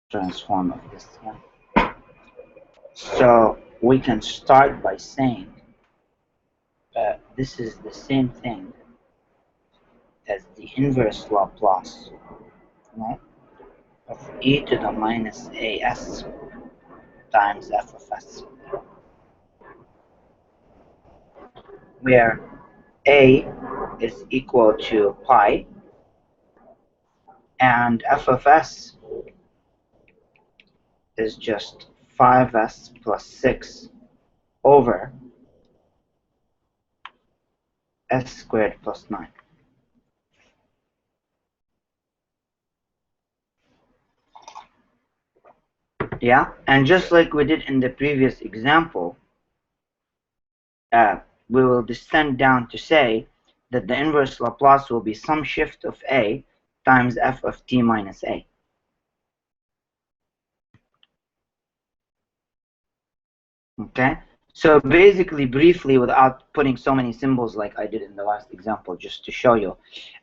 transform of this one. So we can start by saying this is the same thing as the inverse Laplace, right, of e to the minus as times f of s, where a is equal to pi and f of s is just 5s plus 6 over s squared plus 9. Yeah, and just like we did in the previous example, we will descend down to say that the inverse Laplace will be some shift of a times f of t minus a. Okay, so basically, briefly, without putting so many symbols like I did in the last example, just to show you,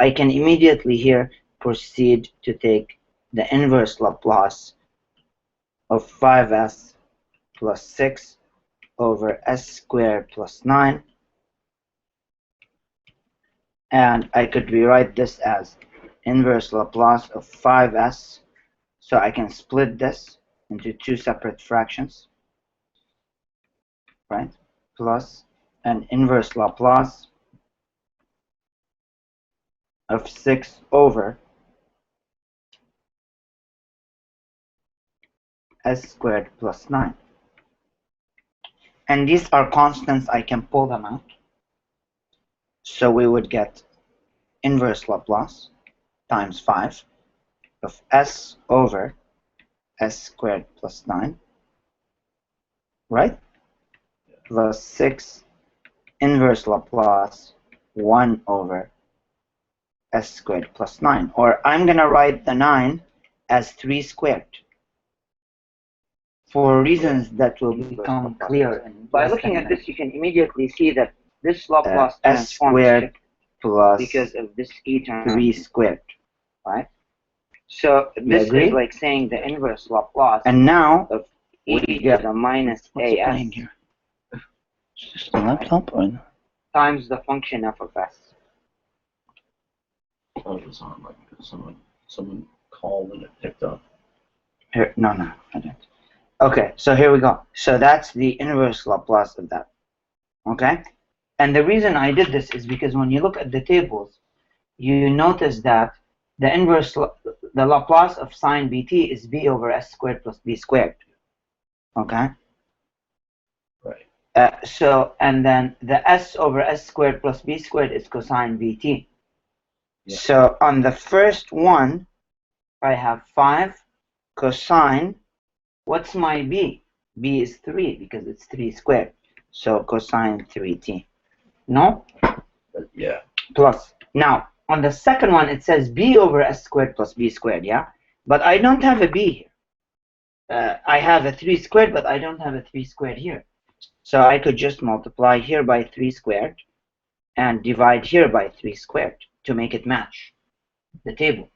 I can immediately here proceed to take the inverse Laplace of 5s plus 6 over s squared plus 9, and I could rewrite this as inverse Laplace of 5s, so I can split this into two separate fractions, right, plus an inverse Laplace of 6 over s squared plus 9. And these are constants, I can pull them out. So we would get inverse Laplace times 5 of s over s squared plus 9, right? Plus 6 inverse Laplace 1 over s squared plus 9. Or I'm going to write the 9 as 3 squared for reasons that will become clear. And by looking at this, you can immediately see that this Laplace s squared plus because of this e term 3 squared, right? So this is like saying the inverse Laplace. And now of e to the minus as. Here? Is this the laptop or times the function f of s. Oh, it was on like someone called and it picked up. Here, no, I didn't. Okay, so here we go. So that's the inverse Laplace of that. Okay, and the reason I did this is because when you look at the tables, you notice that the inverse, the Laplace of sine bt is b over s squared plus b squared. Okay. Right. So and then the s over s squared plus b squared is cosine bt. Yeah. So on the first one, I have 5 cosine. What's my b? B is 3 because it's 3 squared. So cosine 3t. No? Yeah. Plus. Now, on the second one, it says b over s squared plus b squared, yeah? But I don't have a b here. I have a 3 squared, but I don't have a 3 squared here. So I could just multiply here by 3 squared and divide here by 3 squared to make it match the table.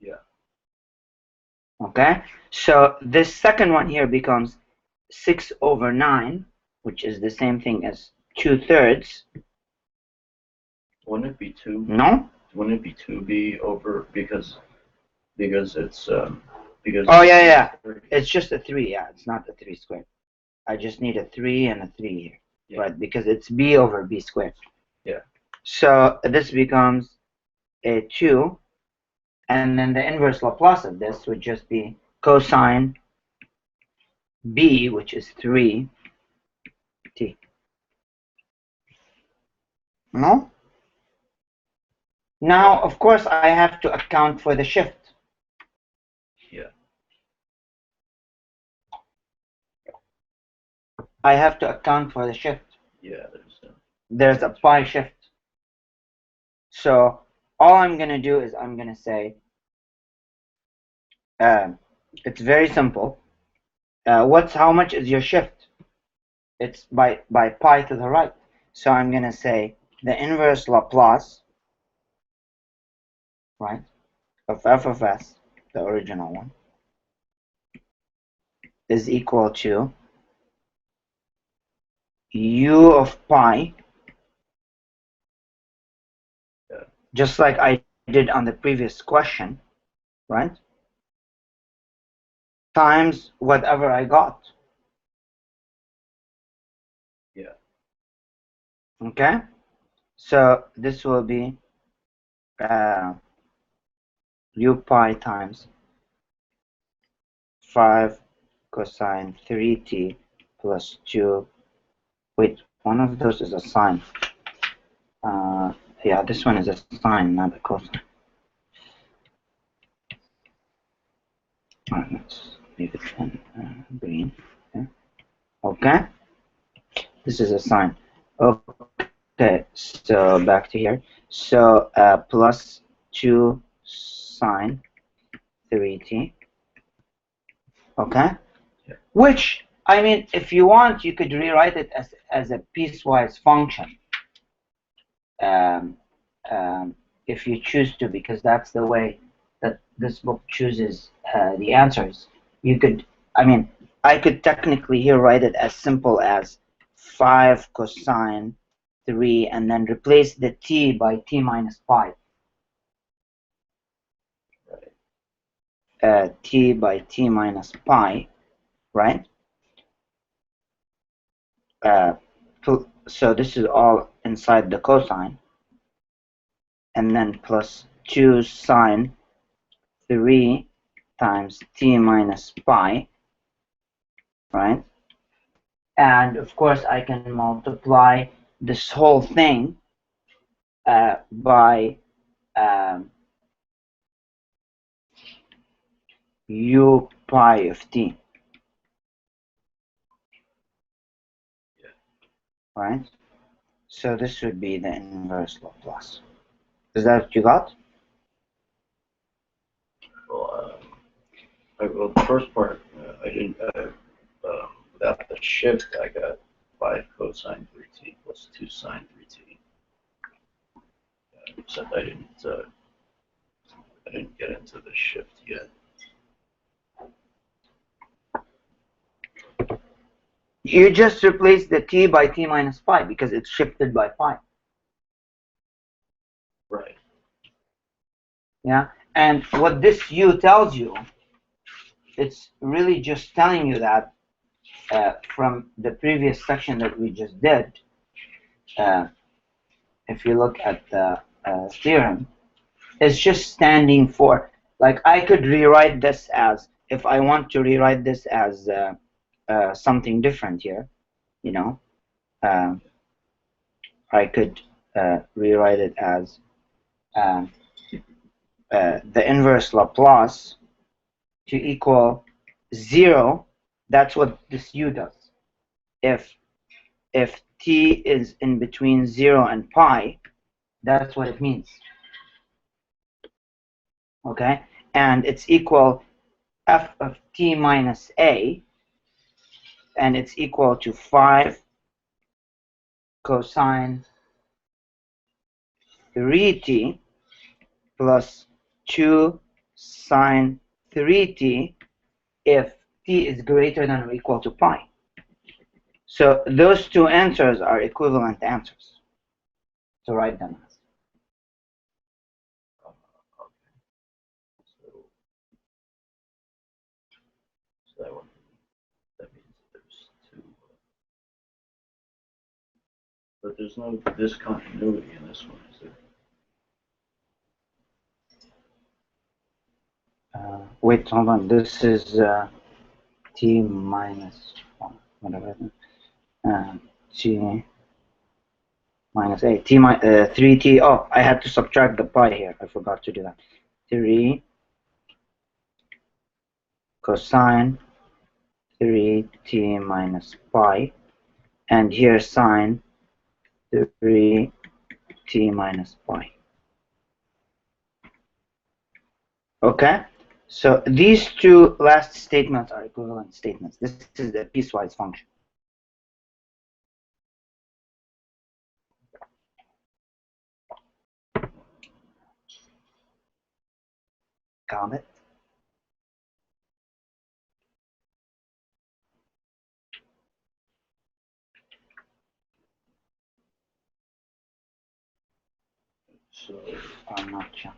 Yeah. Okay, so this second one here becomes 6 over 9, which is the same thing as 2/3. Wouldn't it be 2? No? Wouldn't it be 2b over because it's because oh yeah, it's just a 3. Yeah, it's not a 3 squared. I just need a 3 and a 3 here, yeah. Right? Because it's b over b squared. Yeah. So this becomes a 2. And then the inverse Laplace of this would just be cosine b, which is 3t. No? Now, of course, I have to account for the shift. Yeah. I have to account for the shift. Yeah, there's a pi shift. So all I'm going to do is I'm going to say, it's very simple. How much is your shift? It's by pi to the right. So I'm going to say the inverse Laplace, right, of f of s, the original one, is equal to u of pi, just like I did on the previous question, right? Times whatever I got. Yeah. Okay? So this will be u pi times 5 cosine 3t plus 2. Wait, one of those is a sine. Yeah, this one is a sine, not a cosine. Alright, let's leave it in green. Okay, this is a sine. Okay, so back to here. So plus 2 sine 3t. Okay, Yeah. which, I mean, if you want, you could rewrite it as a piecewise function. Um, if you choose to, because that's the way that this book chooses the answers. You could, I mean, I could technically here write it as simple as 5 cosine 3 and then replace the t by t minus pi. T by t minus pi, right? So this is all inside the cosine, and then plus 2 sine 3 times t minus pi, right? And of course I can multiply this whole thing by u pi of t, right? So this would be the inverse Laplace. Is that what you got? Well, the first part, I didn't, without the shift, I got 5 cosine 3t plus 2 sine 3t. Except I didn't get into the shift yet. You just replace the t by t minus pi because it's shifted by pi. Right. Yeah, and what this u tells you, it's really just telling you that from the previous section that we just did, if you look at the theorem, it's just standing for, like, I could rewrite this as, if I want to rewrite this as something different here, you know, I could rewrite it as the inverse Laplace to equal 0. That's what this u does. If t is in between 0 and pi, that's what it means. Okay, and it's equal f of t minus a, and it's equal to 5 cosine 3t plus 2 sine 3t if t is greater than or equal to pi. So those two answers are equivalent answers to write them as. So that means there's 2. But there's no discontinuity in this one, is there? Wait, hold on. This is t minus 1, whatever. T minus a, 3t. Oh, I had to subtract the pi here. I forgot to do that. 3 cosine 3t minus pi, and here sine 3t minus pi. Okay, so these two last statements are equivalent statements. This is the piecewise function. Got it? So, or not yet.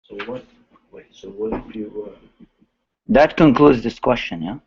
so what? Wait. So what if you? That concludes this question, yeah?